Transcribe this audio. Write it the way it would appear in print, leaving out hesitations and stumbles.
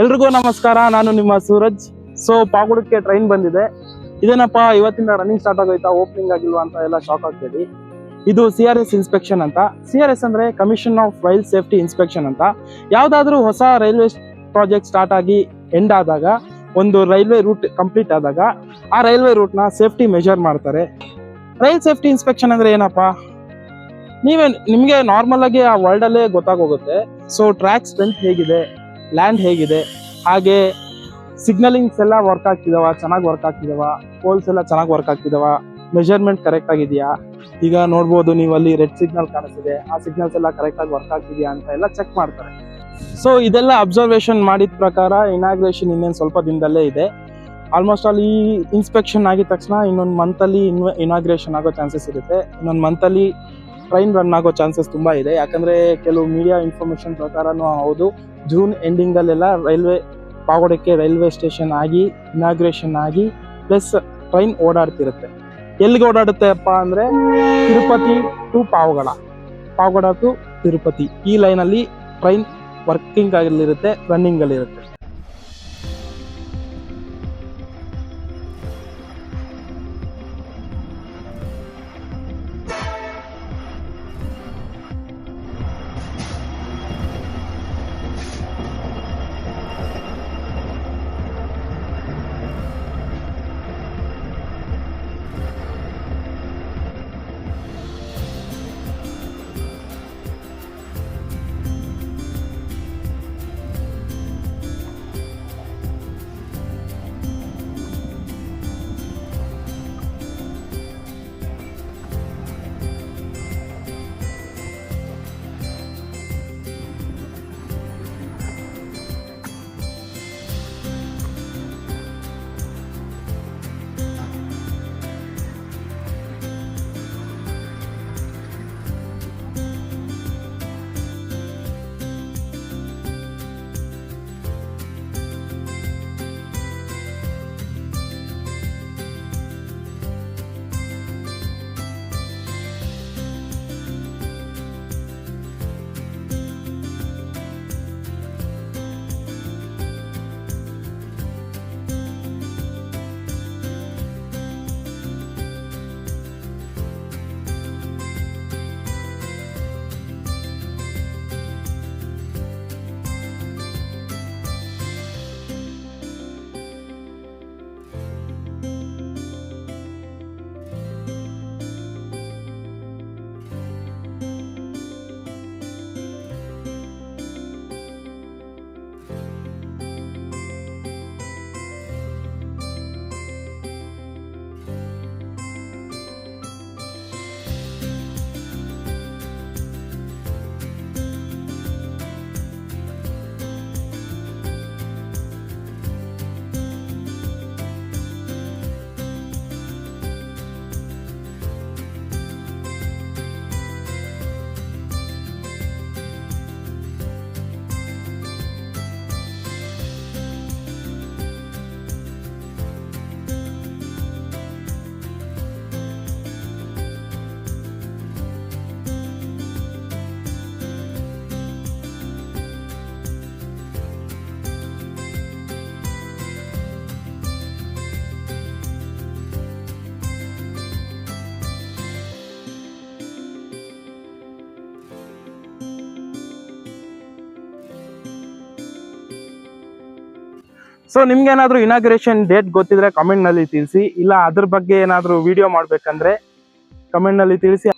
ಎಲ್ರಿಗೂ ನಮಸ್ಕಾರ, ನಾನು ನಿಮ್ಮ ಸೂರಜ್. ಸೊ ಪಾಗುಡಕ್ಕೆ ಟ್ರೈನ್ ಬಂದಿದೆ. ಇದೇನಪ್ಪ ಇವತ್ತಿಂದ ರನ್ನಿಂಗ್ ಸ್ಟಾರ್ಟ್ ಆಗೋಯ್ತಾ, ಓಪನಿಂಗ್ ಆಗಿಲ್ವಾ ಅಂತ ಎಲ್ಲ ಶಾಕ್ ಆಗ್ಬೇಡಿ. ಇದು CRS ಇನ್ಸ್ಪೆಕ್ಷನ್ ಅಂತ. CRS ಅಂದ್ರೆ commission of rail safety inspection ಅಂತ. ಯಾವ್ದಾದ್ರು ಹೊಸ ರೈಲ್ವೆ ಪ್ರಾಜೆಕ್ಟ್ ಸ್ಟಾರ್ಟ್ ಆಗಿ ಎಂಡ್ ಆದಾಗ, ಒಂದು ರೈಲ್ವೆ ರೂಟ್ ಕಂಪ್ಲೀಟ್ ಆದಾಗ ಆ ರೈಲ್ವೆ ರೂಟ್ ನ ಸೇಫ್ಟಿ ಮೆಜರ್ ಮಾಡ್ತಾರೆ. ರೈಲ್ ಸೇಫ್ಟಿ ಇನ್ಸ್ಪೆಕ್ಷನ್ ಅಂದ್ರೆ ಏನಪ್ಪಾ, ನಿಮ್ಗೆ ನಾರ್ಮಲ್ ಆಗಿ ಆ ವರ್ಲ್ಡ್ ಅಲ್ಲೇ ಗೊತ್ತಾಗೋಗುತ್ತೆ. ಸೊ ಟ್ರ್ಯಾಕ್ ಸ್ಟ್ರೆಂತ್ ಹೇಗಿದೆ, ಲ್ಯಾಂಡ್ ಹೇಗಿದೆ, ಹಾಗೆ ಸಿಗ್ನಲಿಂಗ್ಸ್ ಎಲ್ಲ ವರ್ಕ್ ಆಗ್ತಿದಾವ, ಚೆನ್ನಾಗಿ ವರ್ಕ್ ಆಗ್ತಿದಾವ, ಪೋಲ್ಸ್ ಎಲ್ಲ ಚೆನ್ನಾಗಿ ವರ್ಕ್ ಆಗ್ತಿದಾವ, ಮೆಜರ್ಮೆಂಟ್ ಕರೆಕ್ಟ್ ಆಗಿದೆಯಾ. ಈಗ ನೋಡ್ಬೋದು ನೀವು ಅಲ್ಲಿ ರೆಡ್ ಸಿಗ್ನಲ್ ಕಾಣಿಸ್ತಿದೆ, ಆ ಸಿಗ್ನಲ್ಸ್ ಎಲ್ಲ ಕರೆಕ್ಟ್ ಆಗಿ ವರ್ಕ್ ಆಗ್ತಿದೆಯಾ ಅಂತ ಎಲ್ಲ ಚೆಕ್ ಮಾಡ್ತಾರೆ. ಸೊ ಇದೆಲ್ಲ ಅಬ್ಸರ್ವೇಷನ್ ಮಾಡಿದ ಪ್ರಕಾರ ಇನಾಗ್ರೇಷನ್ ಇನ್ನೇನು ಸ್ವಲ್ಪ ದಿನದಲ್ಲೇ ಇದೆ. ಆಲ್ಮೋಸ್ಟ್ ಆಲ್ ಈ ಇನ್ಸ್ಪೆಕ್ಷನ್ ಆಗಿದ ತಕ್ಷಣ ಇನ್ನೊಂದು ಮಂತಲ್ಲಿ ಇನಾಗ್ರೇಷನ್ ಆಗೋ ಚಾನ್ಸಸ್ ಇರುತ್ತೆ. ಇನ್ನೊಂದು ಮಂತಲ್ಲಿ ಟ್ರೈನ್ ರನ್ ಆಗೋ ಚಾನ್ಸಸ್ ತುಂಬಾ ಇದೆ. ಯಾಕಂದ್ರೆ ಕೆಲವು ಮೀಡಿಯಾ ಇನ್ಫಾರ್ಮೇಶನ್ ಪ್ರಕಾರನೂ ಹೌದು, ಜೂನ್ ಎಂಡಿಂಗ್ ಅಲ್ಲೆಲ್ಲ ಪಾಗೋಡಕ್ಕೆ ರೈಲ್ವೆ ಸ್ಟೇಷನ್ ಆಗಿ ಇನಾಗ್ರೇಷನ್ ಆಗಿ ಪ್ಲಸ್ ಟ್ರೈನ್ ಓಡಾಡ್ತಿರುತ್ತೆ. ಎಲ್ಲಿಗೆ ಓಡಾಡುತ್ತೆ ಅಪ್ಪ ಅಂದ್ರೆ ತಿರುಪತಿ ಟು ಪಾವಗಡ, ಪಾವಗಡ ಟು ತಿರುಪತಿ, ಈ ಲೈನ್ ಅಲ್ಲಿ ಟ್ರೈನ್ ವರ್ಕಿಂಗ್ ಆಗಿರುತ್ತೆ, ರನ್ನಿಂಗ್ ಅಲ್ಲಿ ಇರುತ್ತೆ. ಸೊ ನಿಮ್ಗೆ ಏನಾದ್ರು ಇನಾಗ್ರೇಷನ್ ಡೇಟ್ ಗೊತ್ತಿದ್ರೆ ಕಮೆಂಟ್ ನಲ್ಲಿ ತಿಳಿಸಿ, ಇಲ್ಲ ಅದ್ರ ಬಗ್ಗೆ ಏನಾದ್ರು ವಿಡಿಯೋ ಮಾಡ್ಬೇಕಂದ್ರೆ ಕಮೆಂಟ್ ನಲ್ಲಿ ತಿಳಿಸಿ.